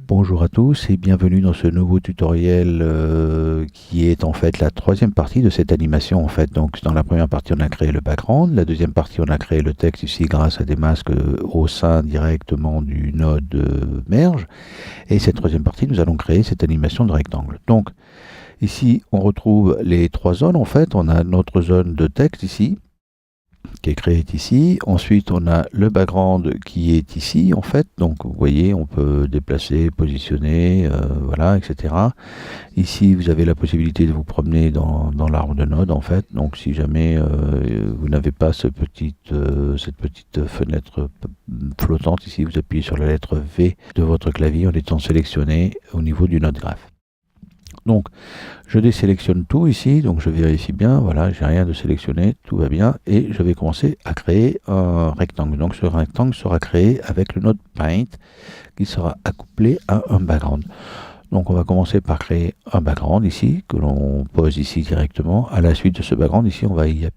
Bonjour à tous et bienvenue dans ce nouveau tutoriel qui est en fait la troisième partie de cette animation. En fait, donc dans la première partie on a créé le background, la deuxième partie on a créé le texte ici grâce à des masques au sein directement du node merge, et cette troisième partie nous allons créer cette animation de rectangle. Donc ici on retrouve les trois zones. En fait, on a notre zone de texte ici qui est créée ici. Ensuite, on a le background qui est ici, en fait. Donc, vous voyez, on peut déplacer, positionner, voilà, etc. Ici, vous avez la possibilité de vous promener dans l'arbre de node, en fait. Donc, si jamais vous n'avez pas cette petite fenêtre flottante, ici, vous appuyez sur la lettre V de votre clavier en étant sélectionné au niveau du node graph. Donc, je désélectionne tout ici, donc je vérifie bien, voilà, j'ai rien de sélectionné, tout va bien, et je vais commencer à créer un rectangle. Donc, ce rectangle sera créé avec le node Paint, qui sera accouplé à un background. Donc, on va commencer par créer un background ici, que l'on pose ici directement. À la suite de ce background, ici, on va y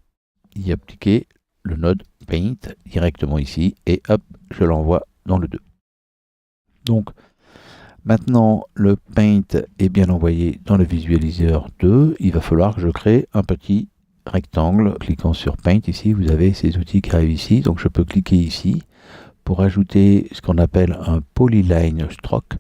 appliquer le node Paint directement ici, et hop, je l'envoie dans le 2. Donc, maintenant, le Paint est bien envoyé dans le visualiseur 2. Il va falloir que je crée un petit rectangle. Cliquant sur Paint, ici, vous avez ces outils qui arrivent ici. Donc, je peux cliquer ici pour ajouter ce qu'on appelle un Polyline Stroke.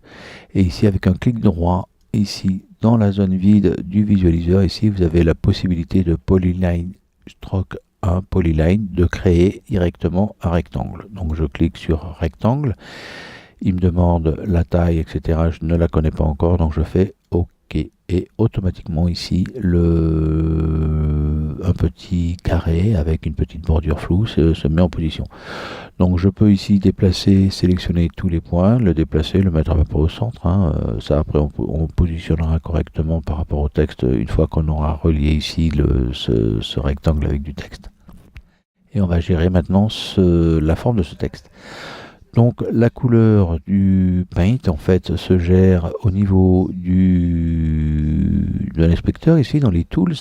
Et ici, avec un clic droit, ici, dans la zone vide du visualiseur, ici, vous avez la possibilité de Polyline Stroke 1, Polyline, de créer directement un rectangle. Donc, je clique sur Rectangle. Il me demande la taille, etc. Je ne la connais pas encore, donc je fais OK. Et automatiquement ici, un petit carré avec une petite bordure floue se met en position. Donc je peux ici déplacer, sélectionner tous les points, le déplacer, le mettre à peu près au centre. Ça après on positionnera correctement par rapport au texte une fois qu'on aura relié ici ce rectangle avec du texte. Et on va gérer maintenant la forme de ce texte. Donc la couleur du Paint en fait se gère au niveau de l'inspecteur ici dans les tools.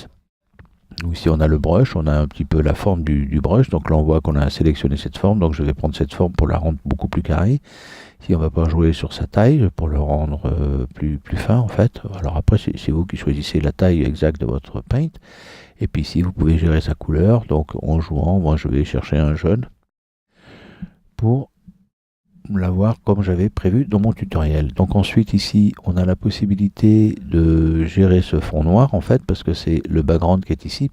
Donc ici on a le brush, on a un petit peu la forme du brush, donc là on voit qu'on a sélectionné cette forme, donc je vais prendre cette forme pour la rendre beaucoup plus carrée. Ici on va pas jouer sur sa taille pour le rendre plus fin en fait. Alors après c'est vous qui choisissez la taille exacte de votre Paint. Et puis ici vous pouvez gérer sa couleur, donc en jouant, moi je vais chercher un jaune pour l'avoir comme j'avais prévu dans mon tutoriel. Donc ensuite ici on a la possibilité de gérer ce fond noir en fait parce que c'est le background qui est ici,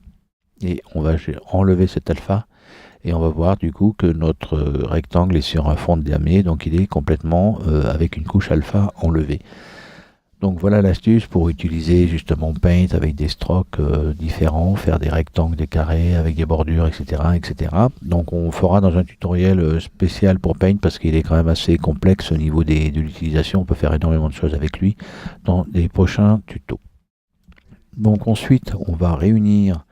et on va enlever cet alpha et on va voir du coup que notre rectangle est sur un fond de damier, donc il est complètement avec une couche alpha enlevée. Donc voilà l'astuce pour utiliser justement Paint avec des strokes différents, faire des rectangles, des carrés avec des bordures, etc., etc. Donc on fera dans un tutoriel spécial pour Paint parce qu'il est quand même assez complexe au niveau de l'utilisation. On peut faire énormément de choses avec lui dans les prochains tutos. Donc ensuite on va réunir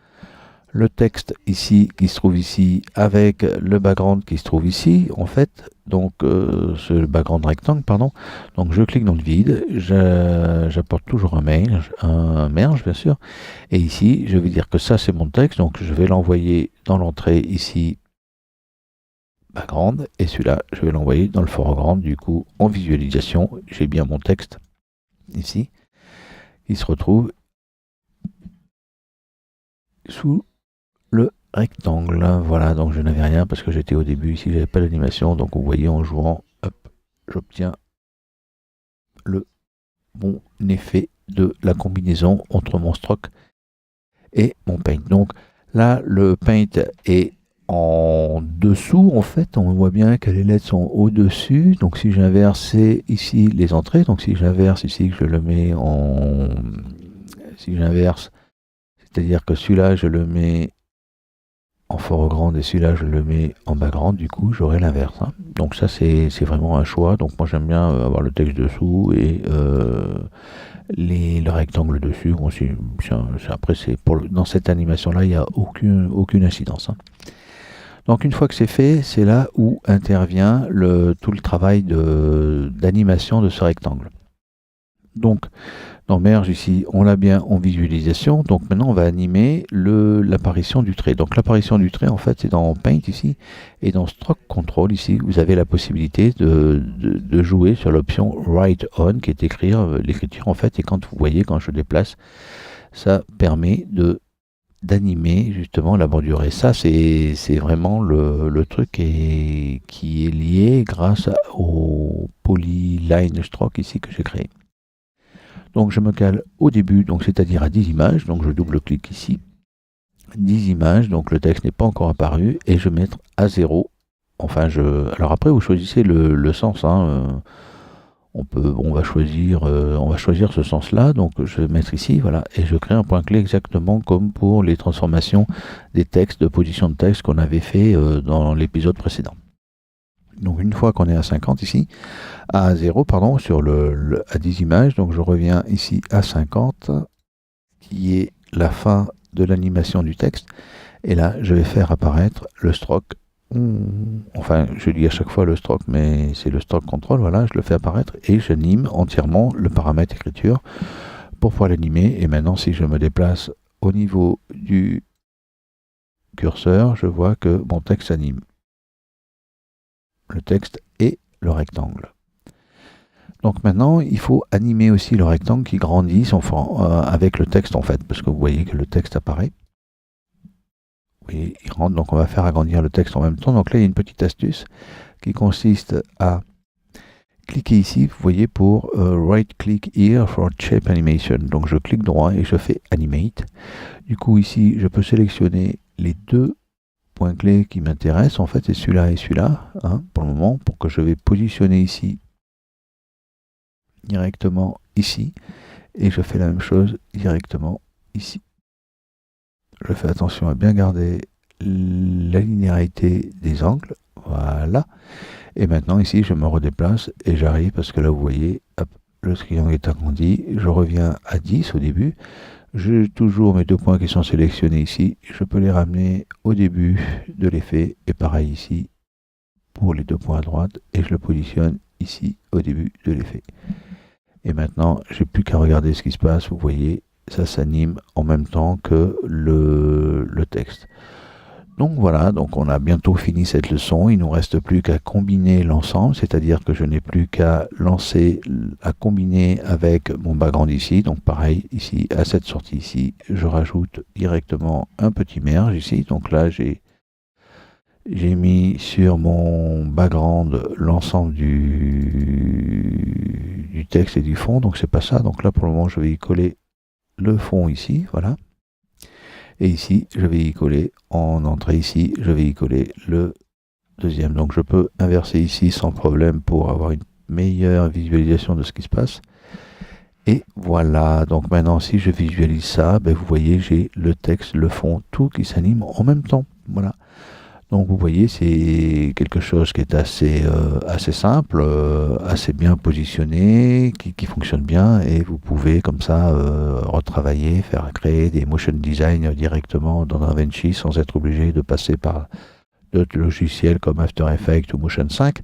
le texte ici qui se trouve ici avec le background qui se trouve ici en fait, donc ce background rectangle pardon. Donc je clique dans le vide, j'apporte toujours un merge bien sûr, et ici je vais dire que ça c'est mon texte, donc je vais l'envoyer dans l'entrée ici background, et celui-là je vais l'envoyer dans le foreground. Du coup en visualisation j'ai bien mon texte ici qui se retrouve sous le rectangle. Voilà, donc je n'avais rien parce que j'étais au début ici, j'avais pas d'animation, donc vous voyez en jouant, hop, j'obtiens le bon effet de la combinaison entre mon stroke et mon paint. Donc là le paint est en dessous en fait, on voit bien que les lettres sont au dessus, donc si j'inverse c'est ici les entrées, donc si j'inverse ici que je le mets si j'inverse, c'est-à-dire que celui-là je le mets en foreground et celui-là je le mets en background, du coup j'aurai l'inverse. Donc ça c'est vraiment un choix. Donc moi j'aime bien avoir le texte dessous et le rectangle dessus. Bon, après dans cette animation là il n'y a aucune incidence. Donc une fois que c'est fait, c'est là où intervient tout le travail d'animation de ce rectangle. Donc, dans Merge, ici, on l'a bien en visualisation. Donc, maintenant, on va animer l'apparition du trait. Donc, l'apparition du trait, en fait, c'est dans Paint, ici. Et dans Stroke Control, ici, vous avez la possibilité de jouer sur l'option Write On, qui est l'écriture, en fait. Et quand vous voyez, quand je déplace, ça permet d'animer justement la bordure. Et ça, c'est vraiment le truc qui est lié grâce au Polyline Stroke ici que j'ai créé. Donc je me cale au début, donc c'est-à-dire à 10 images, donc je double-clique ici, 10 images, donc le texte n'est pas encore apparu, et je vais mettre à 0. Enfin, alors après, vous choisissez le sens, hein, on va choisir ce sens-là, donc je vais mettre ici, voilà, et je crée un point clé exactement comme pour les transformations des textes, de position de texte qu'on avait fait dans l'épisode précédent. Donc une fois qu'on est à 50 ici, à 0, pardon, à 10 images, donc je reviens ici à 50, qui est la fin de l'animation du texte, et là je vais faire apparaître le stroke. Enfin, je dis à chaque fois le stroke, mais c'est le stroke control, voilà, je le fais apparaître et j'anime entièrement le paramètre écriture pour pouvoir l'animer. Et maintenant, si je me déplace au niveau du curseur, je vois que mon texte s'anime. Le texte et le rectangle. Donc maintenant, il faut animer aussi le rectangle qui grandit avec le texte en fait, parce que vous voyez que le texte apparaît. Et il rentre, donc on va faire agrandir le texte en même temps. Donc là, il y a une petite astuce qui consiste à cliquer ici, vous voyez, pour right click here for shape animation. Donc je clique droit et je fais animate. Du coup ici, je peux sélectionner les deux points clés qui m'intéressent. En fait, c'est celui-là et celui-là, hein, pour le moment, pour que je vais positionner ici directement ici. Et je fais la même chose directement ici. Je fais attention à bien garder la linéarité des angles. Voilà. Et maintenant, ici, je me redéplace et j'arrive parce que là, vous voyez, hop, le triangle est agrandi. Je reviens à 10 au début. J'ai toujours mes deux points qui sont sélectionnés ici. Je peux les ramener au début de l'effet. Et pareil ici pour les deux points à droite. Et je le positionne ici au début de l'effet. Et maintenant, j'ai plus qu'à regarder ce qui se passe. Vous voyez, ça s'anime en même temps que le texte. Donc voilà, donc on a bientôt fini cette leçon. Il ne nous reste plus qu'à combiner l'ensemble, c'est-à-dire que je n'ai plus qu'à combiner avec mon background ici. Donc pareil, ici, à cette sortie ici, je rajoute directement un petit merge ici. Donc là, j'ai mis sur mon background l'ensemble du texte et du fond. Donc c'est pas ça. Donc là, pour le moment, je vais y coller le fond ici, voilà. Et ici, je vais y coller, en entrée ici, je vais y coller le deuxième. Donc je peux inverser ici sans problème pour avoir une meilleure visualisation de ce qui se passe. Et voilà, donc maintenant si je visualise ça, ben, vous voyez, j'ai le texte, le fond, tout qui s'anime en même temps. Voilà. Donc vous voyez, c'est quelque chose qui est assez simple, assez bien positionné, qui fonctionne bien, et vous pouvez comme ça retravailler, créer des motion design directement dans DaVinci sans être obligé de passer par d'autres logiciels comme After Effects ou Motion 5.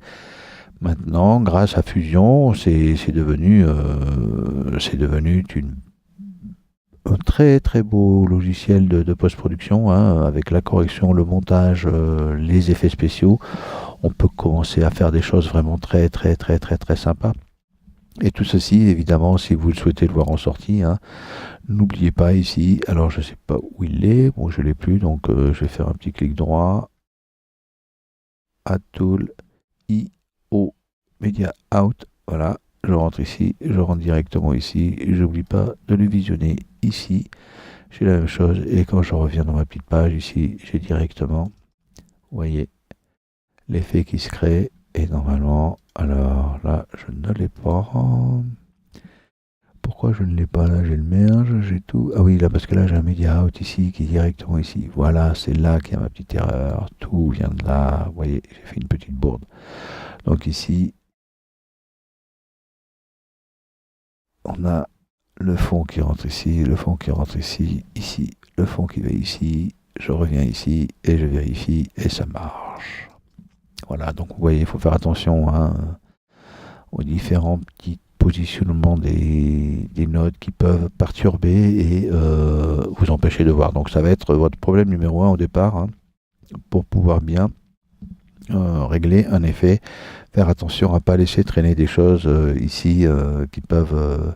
Maintenant, grâce à Fusion, c'est devenu un très très beau logiciel de post-production, hein, avec la correction, le montage, les effets spéciaux. On peut commencer à faire des choses vraiment très très très très très sympas. Et tout ceci, évidemment, si vous le souhaitez le voir en sortie, hein, n'oubliez pas ici, alors je ne sais pas où il est, bon je ne l'ai plus, donc je vais faire un petit clic droit, Add Tool, IO, Media Out, voilà. Je rentre ici, je rentre directement ici, et j'oublie pas de le visionner ici. J'ai la même chose, et quand je reviens dans ma petite page ici, j'ai directement, vous voyez, l'effet qui se crée, et normalement, alors là, je ne l'ai pas. Pourquoi je ne l'ai pas là? J'ai le merge, j'ai tout. Ah oui, là, parce que là, j'ai un media out ici, qui est directement ici. Voilà, c'est là qu'il y a ma petite erreur. Tout vient de là. Vous voyez, j'ai fait une petite bourde. Donc ici, on a le fond qui rentre ici, le fond qui rentre ici, ici, le fond qui va ici, je reviens ici et je vérifie et ça marche. Voilà, donc vous voyez, il faut faire attention, hein, aux différentes petites positionnement des nodes qui peuvent perturber et vous empêcher de voir. Donc ça va être votre problème numéro un au départ, hein, pour pouvoir bien régler un effet. Faire attention à ne pas laisser traîner des choses ici qui peuvent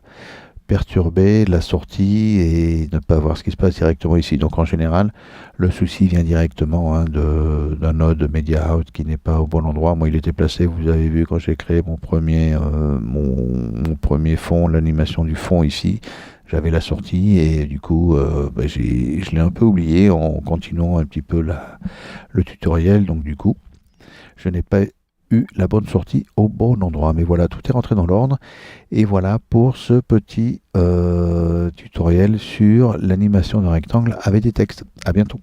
perturber la sortie et ne pas voir ce qui se passe directement ici. Donc en général, le souci vient directement, hein, d'un node media out qui n'est pas au bon endroit. Moi, il était placé, vous avez vu quand j'ai créé mon premier fond, l'animation du fond ici, j'avais la sortie et du coup, je l'ai un peu oublié en continuant un petit peu le tutoriel. Donc du coup, je n'ai pas eu la bonne sortie au bon endroit. Mais voilà, tout est rentré dans l'ordre. Et voilà pour ce petit tutoriel sur l'animation d'un rectangle avec des textes. À bientôt.